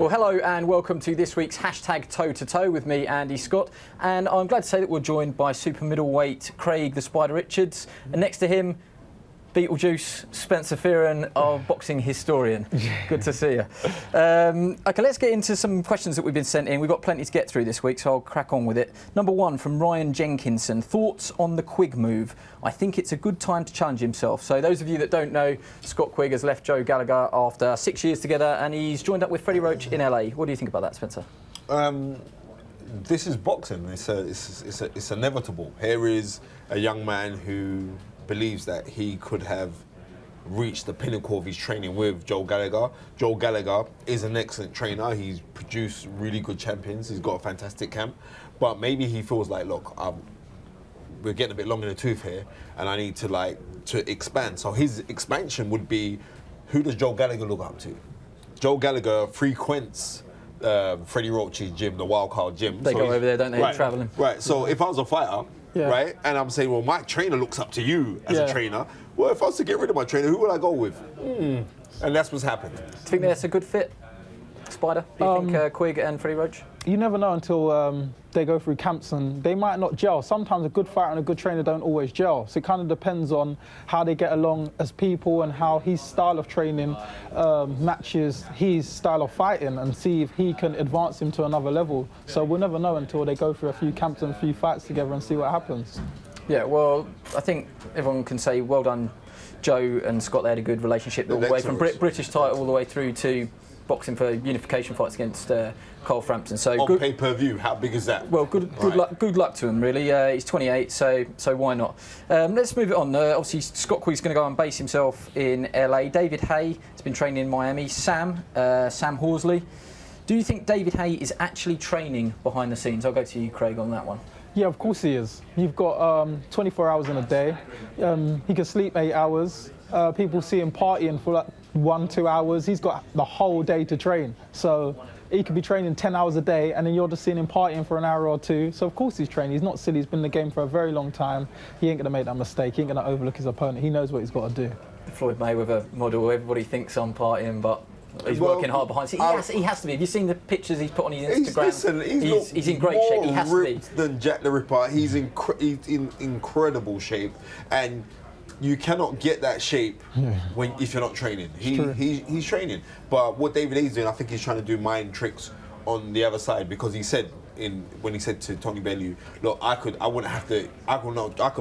Well, hello and welcome to this week's hashtag Toe to Toe with me, Andy Scott. And I'm glad to say that we're joined by super middleweight Craig the Spider Richards. And next to him, Beetlejuice Spencer Fearon, our boxing historian. Good to see you. OK, let's get into some questions that we've been sent in. We've got plenty to get through this week, so I'll crack on with it. Number one from Ryan Jenkinson. Thoughts on the Quigg move? I think it's a good time to challenge himself. So those of you that don't know, Scott Quigg has left Joe Gallagher after 6 years together and he's joined up with Freddie Roach in LA. What do you think about that, Spencer? This is boxing. It's inevitable. Here is a young man who believes that he could have reached the pinnacle of his training with Joe Gallagher. Joe Gallagher is an excellent trainer. He's produced really good champions. He's got a fantastic camp. But maybe he feels like, look, we're getting a bit long in the tooth here, and I need to expand. So his expansion would be, who does Joe Gallagher look up to? Joe Gallagher frequents Freddie Roach's gym, the Wild Card gym. They go over there, don't they, travelling? Right, so if I was a fighter, right, and I'm saying, well, my trainer looks up to you as a trainer, well, if I was to get rid of my trainer, who would I go with? And that's what's happened. Do you think that's a good fit, Spider? Do you think Quigg and Freddie Roach? You never know until they go through camps and they might not gel. Sometimes a good fighter and a good trainer don't always gel. So it kind of depends on how they get along as people and how his style of training matches his style of fighting, and see if he can advance him to another level. So we'll never know until they go through a few camps and a few fights together and see what happens. Yeah, well, I think everyone can say well done, Joe and Scott. They had a good relationship all the way from British title all the way through to boxing for unification fights against Carl Frampton. So on pay-per-view, how big is that? Well, good luck to him, really. He's 28, so why not? Let's move it on. Obviously, Scott Quigg's going to go and base himself in LA. David Haye has been training in Miami. Sam Horsley. Do you think David Haye is actually training behind the scenes? I'll go to you, Craig, on that one. Yeah, of course he is. You've got 24 hours in a day. He can sleep 8 hours. People see him partying for like 1-2 hours. He's got the whole day to train. So he could be training 10 hours a day, and then you're just seeing him partying for an hour or two. So of course he's training. He's not silly. He's been in the game for a very long time. He ain't going to make that mistake. He ain't going to overlook his opponent. He knows what he's got to do. The Floyd Mayweather model. Everybody thinks I'm partying, but he's working hard behind. He has to be. Have you seen the pictures he's put on his Instagram? He's in great shape. He has to be. Than Jack the Ripper. He's in incredible shape, and you cannot get that shape if you're not training. He's training. But what David Haye's doing, I think he's trying to do mind tricks on the other side, because he said when he said to Tony Bellew, look, I could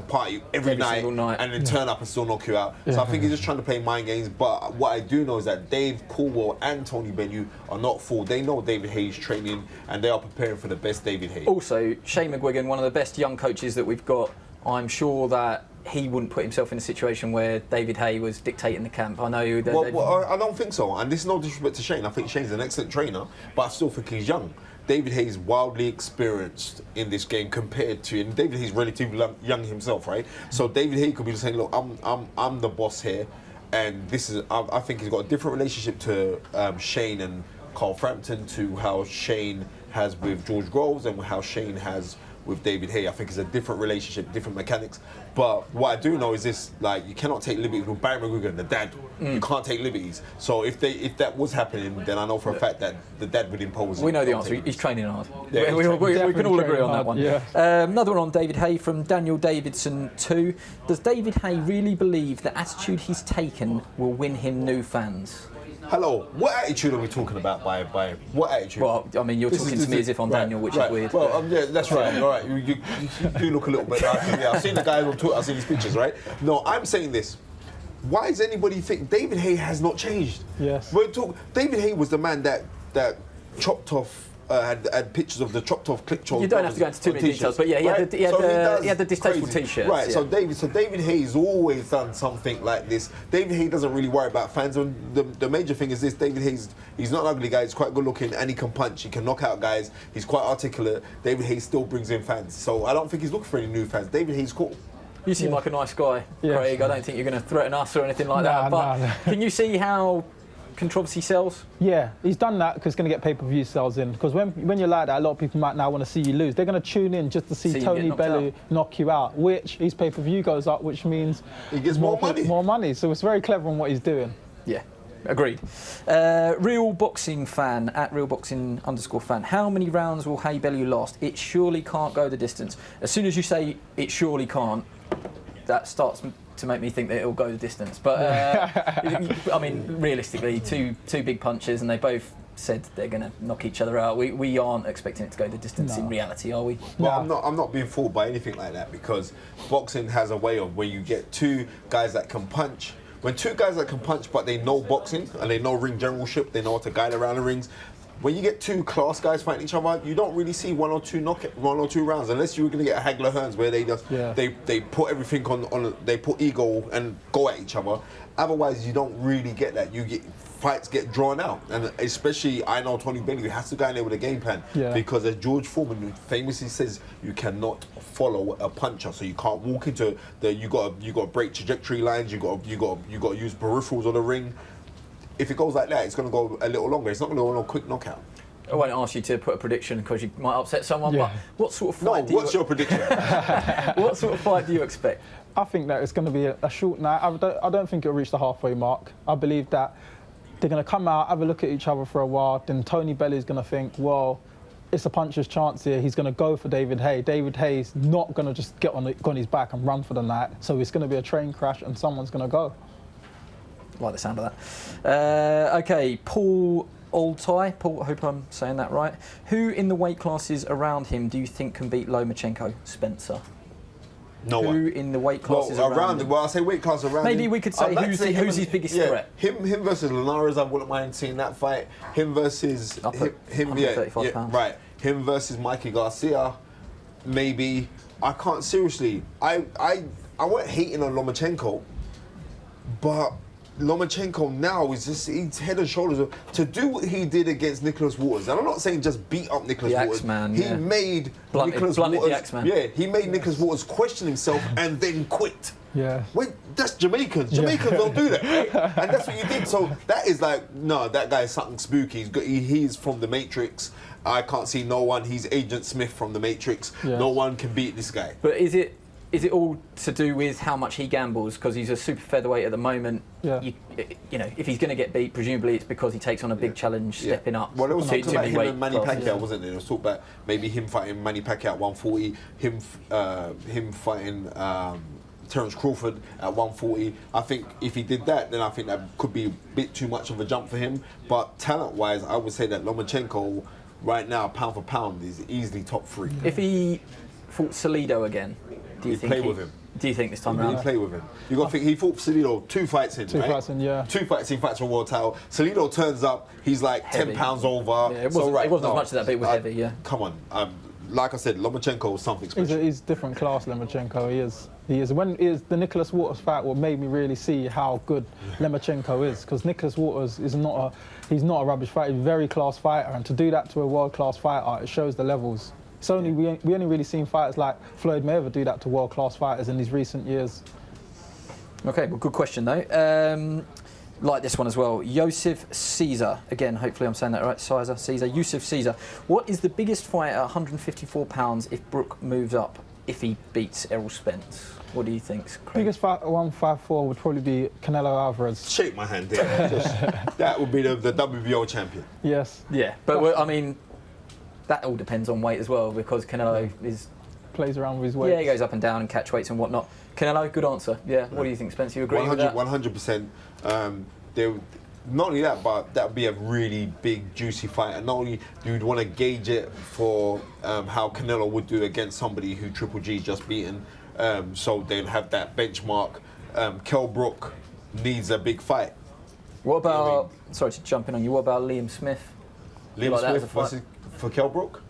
party every night and then turn up and still knock you out. So I think he's just trying to play mind games. But what I do know is that Dave Coolwell and Tony Bellew are not fooled. They know David Haye's training and they are preparing for the best David Haye. Also, Shane McGuigan, one of the best young coaches that we've got, I'm sure that he wouldn't put himself in a situation where David Haye was dictating the camp. I know that. Well, I don't think so. And this is no disrespect to Shane. I think Shane's an excellent trainer, but I still think he's young. David Haye's wildly experienced in this game compared to, and David Haye's relatively young himself, right? So David Haye could be saying, look, I'm the boss here, and this is. I think he's got a different relationship to Shane and Carl Frampton to how Shane has with George Groves and how Shane has with David Haye. I think it's a different relationship, different mechanics. But what I do know is this: like, you cannot take liberties with Barry McGuigan, the dad. You can't take liberties. So if that was happening, then I know for a fact that the dad would impose. We know the answer. He's training hard. Yeah, we can all agree on that one. Yeah. Another one on David Haye from Daniel Davidson 2. Does David Haye really believe the attitude he's taken will win him new fans? Hello, what attitude are we talking about by what attitude? Well, I mean, you're talking to me as if I'm Daniel, which is weird. Well, yeah, that's right. All right, you do look a little bit like him. Yeah, I've seen the guys on Twitter, I've seen his pictures, right? No, I'm saying this. Why does anybody think David Haye has not changed? Yes. David Haye was the man that chopped off. Had pictures of the chopped off clip. You don't have to go into too many details, but yeah, he had the distasteful t-shirts. Right, yeah. so David Haye's always done something like this. David Haye doesn't really worry about fans. And the major thing is this: David Haye's, he's not an ugly guy. He's quite good looking and he can punch. He can knock out guys. He's quite articulate. David Haye still brings in fans, so I don't think he's looking for any new fans. David Haye's cool. You seem like a nice guy, Craig. I don't think you're going to threaten us or anything like that. But can you see how controversy sells? Yeah, he's done that because it's going to get pay-per-view sales in. Because when you're like that, a lot of people might now want to see you lose. They're going to tune in just to see Tony Bellew knock you out, which his pay-per-view goes up, which means he gets more money. More money. So it's very clever on what he's doing. Yeah. Agreed. Real boxing fan at realboxing_fan. How many rounds will Haye Bellew last? It surely can't go the distance. As soon as you say it surely can't, that starts to make me think that it'll go the distance. But I mean, realistically, two big punches, and they both said they're going to knock each other out. We aren't expecting it to go the distance in reality, are we? Well, I'm not being fooled by anything like that, because boxing has a way of when you get two guys that can punch. When two guys that can punch, but they know boxing and they know ring generalship, they know how to guide around the rings. When you get two class guys fighting each other, you don't really see one or two rounds, unless you're going to get a Hagler Hearns where they just they put everything on they put ego and go at each other. Otherwise, you don't really get that. Fights get drawn out, and especially I know Tony Bellew has to go in there with a game plan, because as George Foreman famously says, you cannot follow a puncher, so you can't walk into the you got to break trajectory lines, you got to use peripherals on the ring. If it goes like that, it's going to go a little longer. It's not going to go on a quick knockout. I won't ask you to put a prediction because you might upset someone, but what sort of fight what's your prediction? What sort of fight do you expect? I think that it's going to be a short night. I don't think it'll reach the halfway mark. I believe that they're going to come out, have a look at each other for a while, then Tony Bellew's going to think, well, it's a puncher's chance here. He's going to go for David Haye. David Haye's not going to just get on his back and run for the night. So it's going to be a train crash and someone's going to go. I like the sound of that. Okay, Paul Altai. Paul, I hope I'm saying that right. Who in the weight classes around him do you think can beat Lomachenko? Spencer. No one. Who in the weight classes around him? Well, I say weight class around Maybe him. we could say who's his biggest threat. Him versus Linares, I wouldn't mind seeing that fight. Him versus him, £135. right. Him versus Mikey Garcia, maybe. I can't seriously. I weren't hating on Lomachenko, but Lomachenko now is just, he's head and shoulders to do what he did against Nicholas Waters. And I'm not saying just beat up Nicholas Waters. Axeman, he made Nicholas blunted Waters. The Axeman. Yeah, he made Nicholas Waters question himself and then quit. Yeah. Wait, that's Jamaicans. Jamaicans don't do that, right? And that's what you did. So that is like, no, that guy is something spooky. He's from the Matrix. I can't see no one. He's Agent Smith from the Matrix. Yeah. No one can beat this guy. But is it all to do with how much he gambles? Because he's a super featherweight at the moment. Yeah. You know, if he's going to get beat, presumably it's because he takes on a big challenge, stepping up. Well, there was talk about him and Manny classes. Pacquiao, wasn't there? There was talk about maybe him fighting Manny Pacquiao at 140, him fighting Terence Crawford at 140. I think if he did that, then I think that could be a bit too much of a jump for him. But talent-wise, I would say that Lomachenko, right now, pound for pound, is easily top 3. If he fought Salido again, do you think play with him? Do you think this time around? He'd play with him. You got to think he fought Salido 2 fights in, Two right? fights in, yeah. 2 fights in, fights for a world title. Salido turns up, he's like Heavy. 10 pounds over. Yeah, it wasn't as much as that, but it was heavy, yeah. Come on. Like I said, Lomachenko is something special. He's a different class, Lomachenko. He is. When is the Nicholas Waters fight, what made me really see how good Lomachenko is, because Nicholas Waters is not a rubbish fighter. He's a very class fighter, and to do that to a world class fighter, it shows the levels. It's only we only really seen fighters like Floyd Mayweather do that to world class fighters in these recent years. Okay, well, good question though. Like this one as well. Yusuf Caesar. Again, hopefully I'm saying that right. Caesar. Yusuf Caesar. What is the biggest fight at 154 pounds if Brook moves up, if he beats Errol Spence? What do you think, Craig? Biggest fight at 154 would probably be Canelo Alvarez. Shake my hand there. That would be the WBO champion. Yes. Yeah, but I mean, that all depends on weight as well, because Canelo plays around with his weight. Yeah, he goes up and down and catch weights and whatnot. Canelo, good answer. Yeah. What do you think, Spencer? You agree with that? 100%. Not only that, but that would be a really big, juicy fight. And not only you'd want to gauge it for how Canelo would do against somebody who Triple G just beaten. So they'd have that benchmark. Kell Brook needs a big fight. What about, sorry to jump in on you, what about Liam Smith? Liam Smith versus for Kell Brook?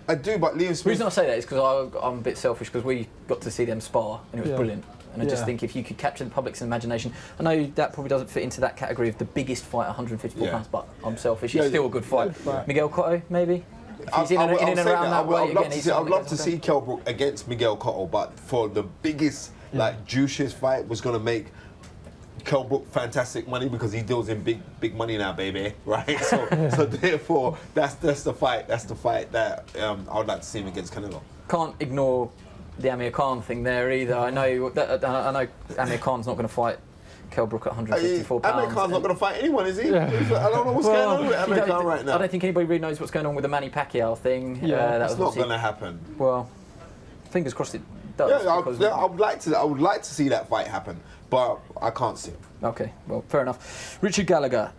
I do, but Liam Smith... The reason I say that is because I'm a bit selfish, because we got to see them spar and it was brilliant. And I just think if you could capture the public's imagination, I know that probably doesn't fit into that category of the biggest fight, 154 pounds, but I'm selfish. It's still a good fight. Miguel Cotto, maybe? If he's in and around that weight again, I'd love to see Kell Brook against Miguel Cotto, but for the biggest, juiciest fight was going to make Kell Brook fantastic money, because he deals in big money now, baby, right? So therefore, that's the fight. That's the fight that I would like to see him against Canelo. Can't ignore the Amir Khan thing there either. I know Amir Khan's not going to fight Kell Brook at 154 Amir pounds. Khan's not going to fight anyone, is he? I don't know what's going on with Amir Khan right now. I don't think anybody really knows what's going on with the Manny Pacquiao thing. Yeah, That's not going to happen. Well, fingers crossed it does. Yeah, I would like to see that fight happen, but I can't see it. Okay, well, fair enough. Richard Gallagher.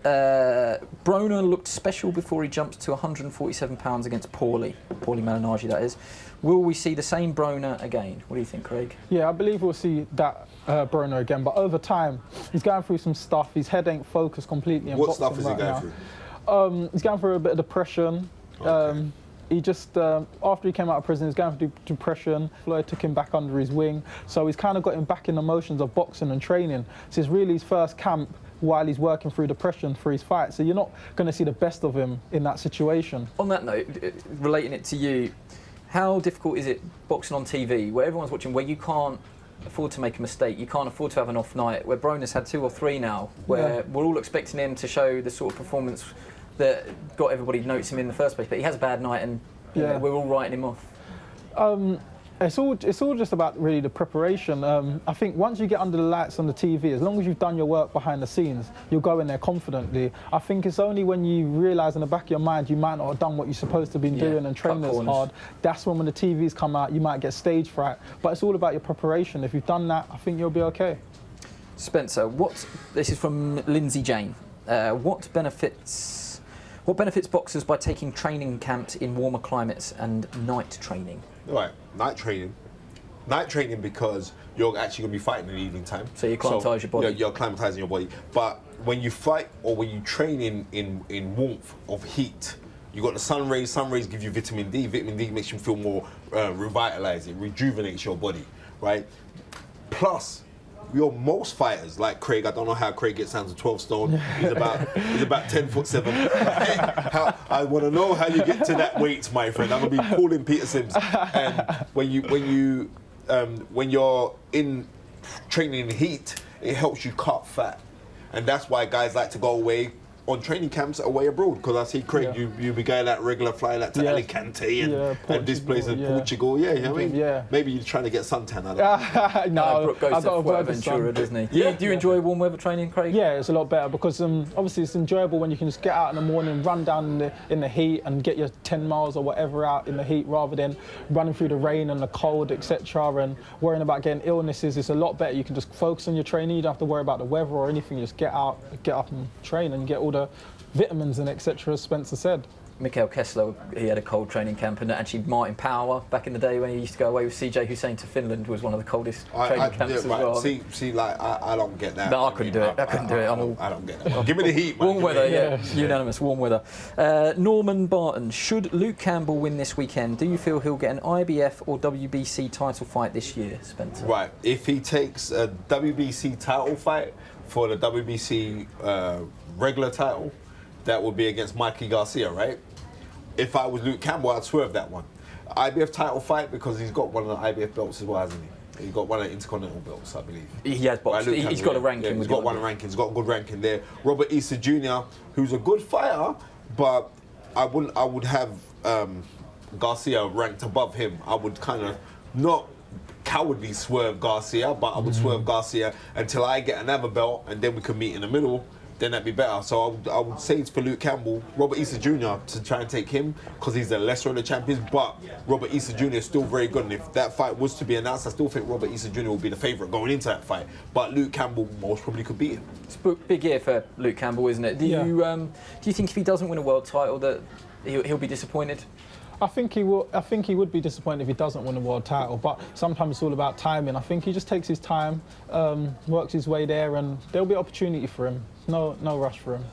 Broner looked special before he jumped to 147 pounds against Paulie Malignaggi, that is. Will we see the same Broner again? What do you think, Craig? Yeah, I believe we'll see that Broner again, but over time, he's going through some stuff. His head ain't focused completely. What stuff is he going through? He's going through a bit of depression. Okay. He just, after he came out of prison, he was going through depression. Floyd took him back under his wing. So he's kind of got him back in the motions of boxing and training. So it's really his first camp while he's working through depression for his fight. So you're not going to see the best of him in that situation. On that note, relating it to you, how difficult is it boxing on TV, where everyone's watching, where you can't afford to make a mistake, you can't afford to have an off night, where Broner's had 2 or 3 now, where we're all expecting him to show the sort of performance that got everybody to notice him in the first place, but he has a bad night and you know, we're all writing him off. It's all just about really the preparation. I think once you get under the lights on the TV, as long as you've done your work behind the scenes, you'll go in there confidently. I think it's only when you realise in the back of your mind you might not have done what you're supposed to be doing and training as hard. That's when the TVs come out, you might get stage fright. But it's all about your preparation. If you've done that, I think you'll be okay. Spencer, this is from Lindsay Jane. What benefits boxers by taking training camps in warmer climates and night training? Right, night training. Night training because you're actually going to be fighting in the evening time. So you acclimatise your body. You're acclimatising your body. But when you fight or when you train in warmth of heat, you got the sun rays. Sun rays give you vitamin D. Vitamin D makes you feel more revitalised. It rejuvenates your body, right? Plus, most fighters, like Craig, I don't know how Craig gets down to 12 stone. He's about 10'7". I want to know how you get to that weight, my friend. I'm gonna be calling Peter Sims. And when you're in training in heat, it helps you cut fat, and that's why guys like to go away on training camps away abroad, because I see Craig, you be going out regular, flying out to Alicante and this place in Portugal. Yeah, you know what I mean? Maybe you're trying to get suntan. No, Brooke goes to Fuerteventura, doesn't he? Do you enjoy warm weather training, Craig? Yeah, it's a lot better because obviously it's enjoyable when you can just get out in the morning, run down in the heat and get your 10 miles or whatever out in the heat rather than running through the rain and the cold, etc. and worrying about getting illnesses. It's a lot better. You can just focus on your training. You don't have to worry about the weather or anything. You just get up and train and you get all the vitamins and etc. as Spencer said. Mikhail Kessler, he had a cold training camp, and actually Martin Power, back in the day when he used to go away with CJ Hussein to Finland, was one of the coldest training camps as well. See, like I don't get that. No, I couldn't do it. I don't get that. Give me the heat, man. Warm weather, unanimous, warm weather. Norman Barton, should Luke Campbell win this weekend, do you feel he'll get an IBF or WBC title fight this year, Spencer? Right, if he takes a WBC title fight for the WBC regular title, that would be against Mikey Garcia, right? If I was Luke Campbell, I'd swerve that one. IBF title fight, because he's got one of the IBF belts as well, hasn't he? He's got one of the Intercontinental belts, I believe. He has boxed. Right, he's got a ranking. Yeah, he's got one ranking. He's got a good ranking there. Robert Easter Jr., who's a good fighter, but I would have Garcia ranked above him. I would kind of not cowardly swerve Garcia, but I would swerve Garcia until I get another belt, and then we could meet in the middle. Then that'd be better. So I would say it's for Luke Campbell, Robert Easter Jr. to try and take him because he's the lesser of the champions. But Robert Easter Jr. is still very good, and if that fight was to be announced, I still think Robert Easter Jr. will be the favourite going into that fight. But Luke Campbell most probably could beat him. It's a big year for Luke Campbell, isn't it? Do you think if he doesn't win a world title that he'll be disappointed? I think he will. I think he would be disappointed if he doesn't win a world title. But sometimes it's all about timing. I think he just takes his time, works his way there, and there'll be opportunity for him. No rush for him.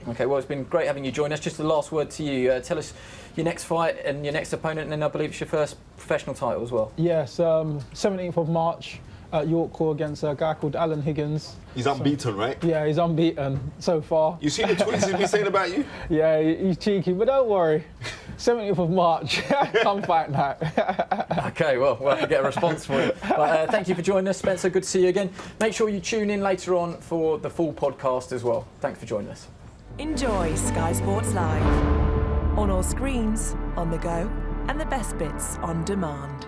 Okay, well, it's been great having you join us. Just the last word to you. Tell us your next fight and your next opponent, and then I believe it's your first professional title as well. Yes, 17th of March at York Hall against a guy called Alan Higgins. He's unbeaten, right? Yeah, he's unbeaten so far. You see the tweets he's been saying about you? Yeah, he's cheeky, but don't worry. 17th of March, come fight night. Okay, well, we'll have to get a response for it. But thank you for joining us, Spencer. Good to see you again. Make sure you tune in later on for the full podcast as well. Thanks for joining us. Enjoy Sky Sports Live on all screens, on the go, and the best bits on demand.